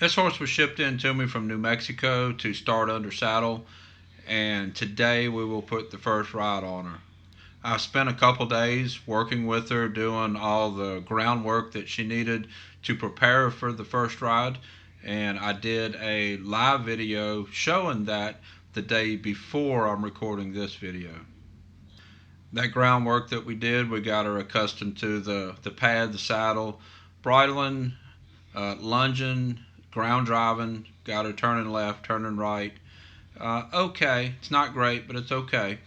This horse was shipped in to me from New Mexico to start under saddle, and today we will put the first ride on her. I spent a couple days working with her, doing all the groundwork that she needed to prepare her for the first ride, and I did a live video showing that the day before I'm recording this video. That groundwork that we did, we got her accustomed to the pad, the saddle, bridling, lunging, ground driving, got her turning left, turning right. Okay, it's not great, but it's okay.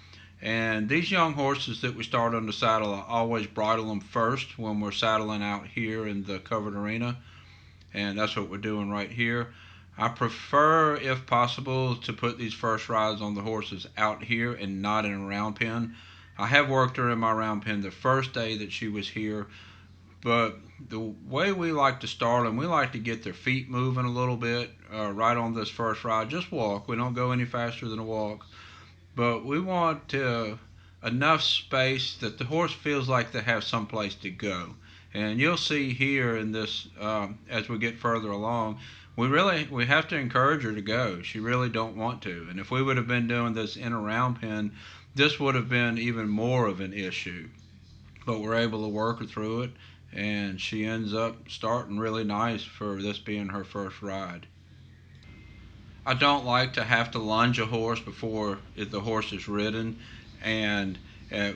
And these young horses that we start on the saddle, I always bridle them first when we're saddling out here in the covered arena. And that's what we're doing right here. I prefer, if possible, to put these first rides on the horses out here and not in a round pen. I have worked her in my round pen the first day that she was here, but the way we like to start them, we like to get their feet moving a little bit right on this first ride. Just walk. We don't go any faster than a walk, but we want enough space that the horse feels like they have someplace to go. And you'll see here in this, as we get further along, we have to encourage her to go. She really don't want to. And if we would have been doing this in a round pen, this would have been even more of an issue. But we're able to work her through it, and she ends up starting really nice for this being her first ride. I don't like to have to lunge a horse before the horse is ridden, and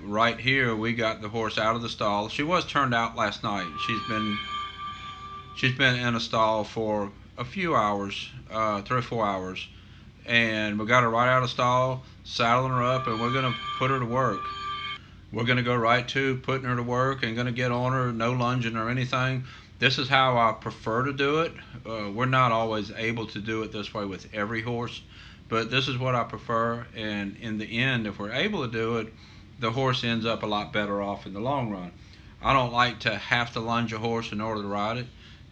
right here we got the horse out of the stall. She was turned out last night. She's been in a stall for a few hours, 3 or 4 hours, and we got her right out of the stall, saddling her up, and we're gonna put her to work. We're going to go right to putting her to work and going to get on her, no lunging or anything. This is how I prefer to do it. We're not always able to do it this way with every horse, but this is what I prefer. And in the end, if we're able to do it, the horse ends up a lot better off in the long run. I don't like to have to lunge a horse in order to ride it.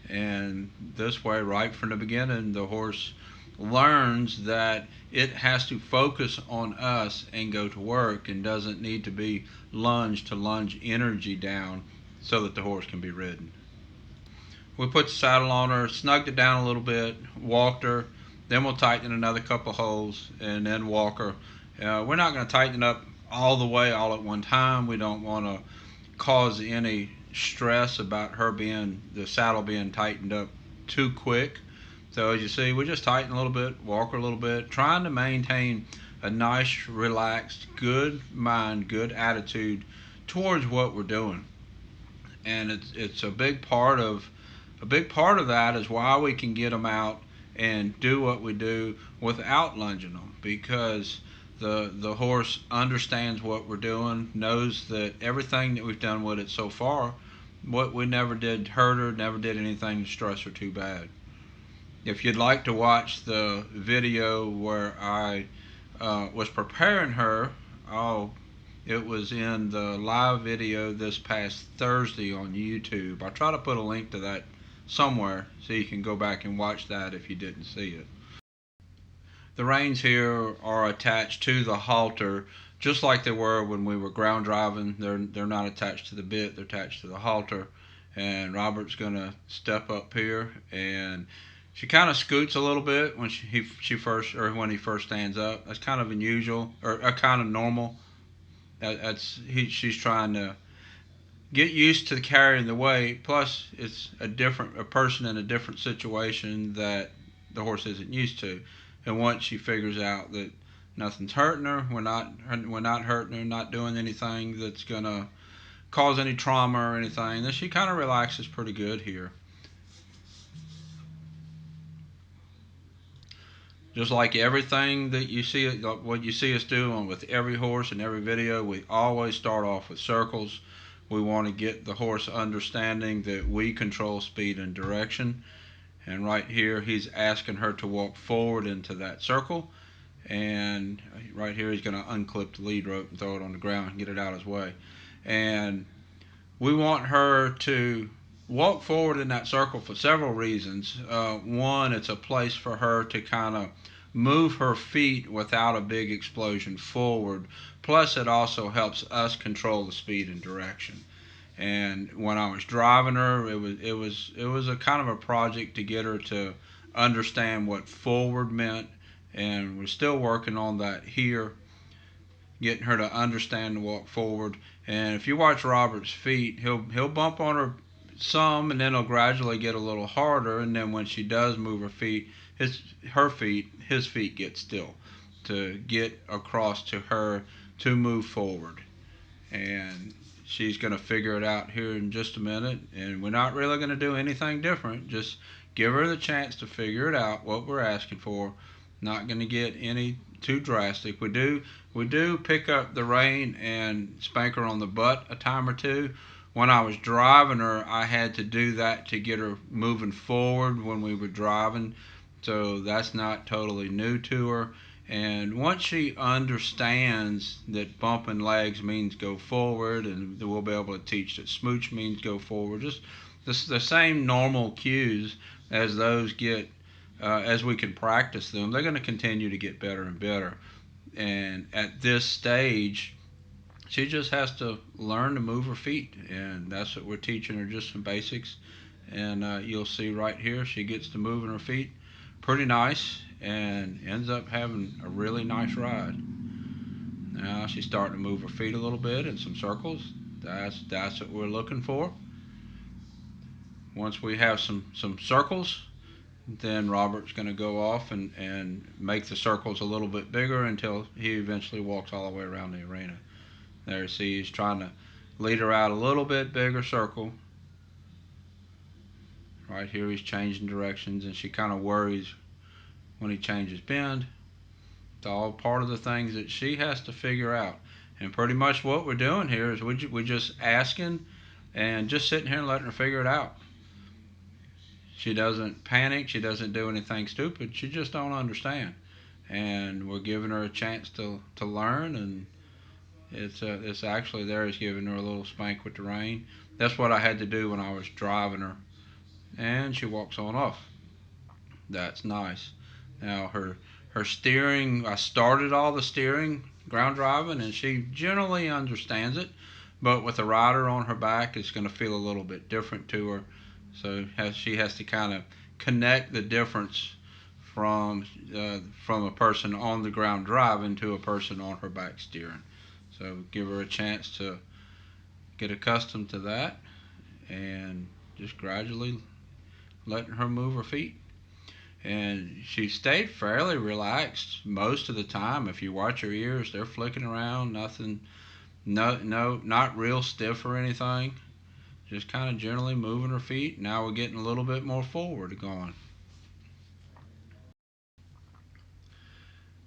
And this way, right from the beginning, the horse learns that it has to focus on us and go to work and doesn't need to be lunged to lunge energy down so that the horse can be ridden. We put the saddle on her, snugged it down a little bit, walked her, then we'll tighten another couple holes and then walk her. We're not going to tighten it up all the way all at one time. We don't want to cause any stress about the saddle being tightened up too quick. So as you see, we just tighten a little bit, walk her a little bit, trying to maintain a nice, relaxed, good mind, good attitude towards what we're doing. And it's a big part of that is why we can get them out and do what we do without lunging them, because the horse understands what we're doing, knows that everything that we've done with it so far, what we never did hurt her, never did anything to stress her too bad. If you'd like to watch the video where I was preparing her, it was in the live video this past Thursday on YouTube. I'll try to put a link to that somewhere so you can go back and watch that if you didn't see it. The reins here are attached to the halter just like they were when we were ground driving. They're not attached to the bit, they're attached to the halter. And Robert's gonna step up here, and she kind of scoots a little bit when when he first stands up. That's kind of unusual or kind of normal. She's trying to get used to carrying the weight. Plus, it's a person in a different situation that the horse isn't used to. And once she figures out that nothing's hurting her, we're not hurting her, not doing anything that's gonna cause any trauma or anything, then she kind of relaxes pretty good here. Just like everything that you see, what you see us doing with every horse in every video, we always start off with circles. We want to get the horse understanding that we control speed and direction. And right here, he's asking her to walk forward into that circle. And right here, he's going to unclip the lead rope and throw it on the ground and get it out of his way. And we want her to walk forward in that circle for several reasons. One, it's a place for her to kind of move her feet without a big explosion forward. Plus, it also helps us control the speed and direction. And when I was driving her, it was a kind of a project to get her to understand what forward meant, and we're still working on that here, getting her to understand to walk forward. And if you watch Robert's feet, he'll bump on her some, and then he'll gradually get a little harder. And then when she does move her feet, his feet get still to get across to her to move forward. And she's going to figure it out here in just a minute. And we're not really going to do anything different. Just give her the chance to figure it out, what we're asking for. Not going to get any too drastic. We do pick up the rein and spank her on the butt a time or two. When I was driving her, I had to do that to get her moving forward when we were driving. So that's not totally new to her. And once she understands that bumping legs means go forward, and we'll be able to teach that smooch means go forward, just the same normal cues as those get, as we can practice them, they're going to continue to get better and better. And at this stage, she just has to learn to move her feet, and that's what we're teaching her, just some basics. And you'll see right here, she gets to moving her feet pretty nice, and ends up having a really nice ride. Now she's starting to move her feet a little bit in some circles. That's what we're looking for. Once we have some circles, then Robert's going to go off and make the circles a little bit bigger until he eventually walks all the way around the arena. There, see, he's trying to lead her out a little bit bigger circle. Right here, he's changing directions, and she kind of worries when he changes bend. It's all part of the things that she has to figure out. And pretty much what we're doing here is we're just asking and just sitting here and letting her figure it out. She doesn't panic. She doesn't do anything stupid. She just don't understand. And we're giving her a chance to learn. And it's actually there. He's giving her a little spank with the rein. That's what I had to do when I was driving her. And she walks on off. That's nice. Now her steering, I started all the steering, ground driving, and she generally understands it. But with a rider on her back, it's going to feel a little bit different to her. So she has to kind of connect the difference from a person on the ground driving to a person on her back steering. So give her a chance to get accustomed to that, and just gradually letting her move her feet. And she stayed fairly relaxed most of the time. If you watch her ears, they're flicking around, nothing, no, not real stiff or anything. Just kind of gently moving her feet. Now we're getting a little bit more forward going.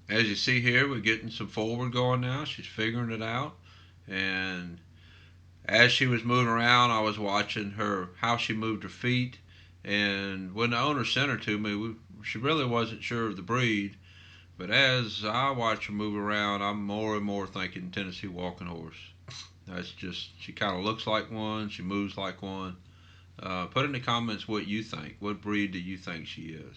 As you see here, we're getting some forward going now. She's figuring it out. And as she was moving around, I was watching her, how she moved her feet. And when the owner sent her to me, she really wasn't sure of the breed. But as I watch her move around, I'm more and more thinking Tennessee walking horse. That's just, she kind of looks like one, she moves like one. Put in the comments what you think. What breed do you think she is?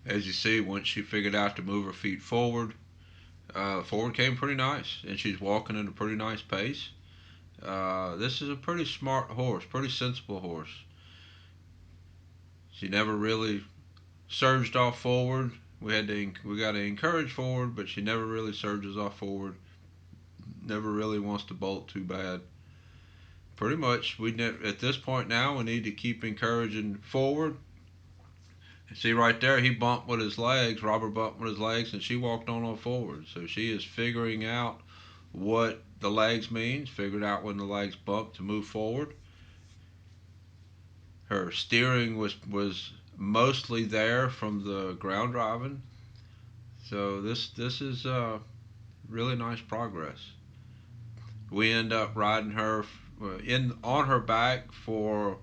As you see, once she figured out to move her feet forward, forward came pretty nice, and she's walking at a pretty nice pace. This is a pretty smart horse, pretty sensible horse. She never really surged off forward. We got to encourage forward, but she never really surges off forward. Never really wants to bolt too bad. Pretty much, at this point now, we need to keep encouraging forward. See right there, he bumped with his legs. Robert bumped with his legs, and she walked on forward. So she is figuring out what the legs means. Figured out when the legs bump to move forward. Her steering was mostly there from the ground driving. So this is really nice progress. We end up riding her on her back for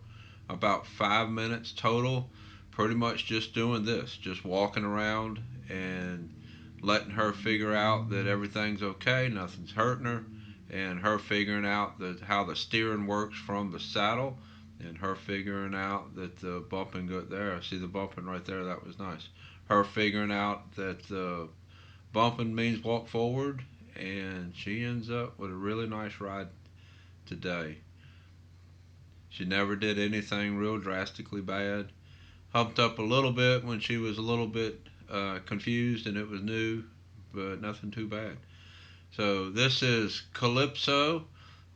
about 5 minutes total, pretty much just doing this, just walking around and letting her figure out that everything's okay, nothing's hurting her, and her figuring out that how the steering works from the saddle, and her figuring out that the bumping good there. See the bumping right there, that was nice. Her figuring out that the bumping means walk forward, and she ends up with a really nice ride today. She never did anything real drastically bad. Humped up a little bit when she was a little bit confused and it was new, but nothing too bad. So this is Calypso.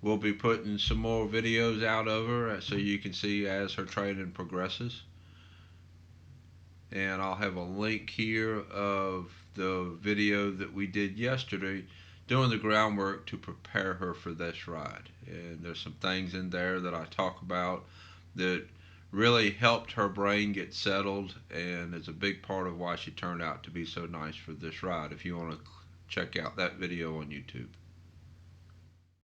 We'll be putting some more videos out of her so you can see as her training progresses. And I'll have a link here of the video that we did yesterday doing the groundwork to prepare her for this ride. And there's some things in there that I talk about that really helped her brain get settled and is a big part of why she turned out to be so nice for this ride. If you want to check out that video on YouTube.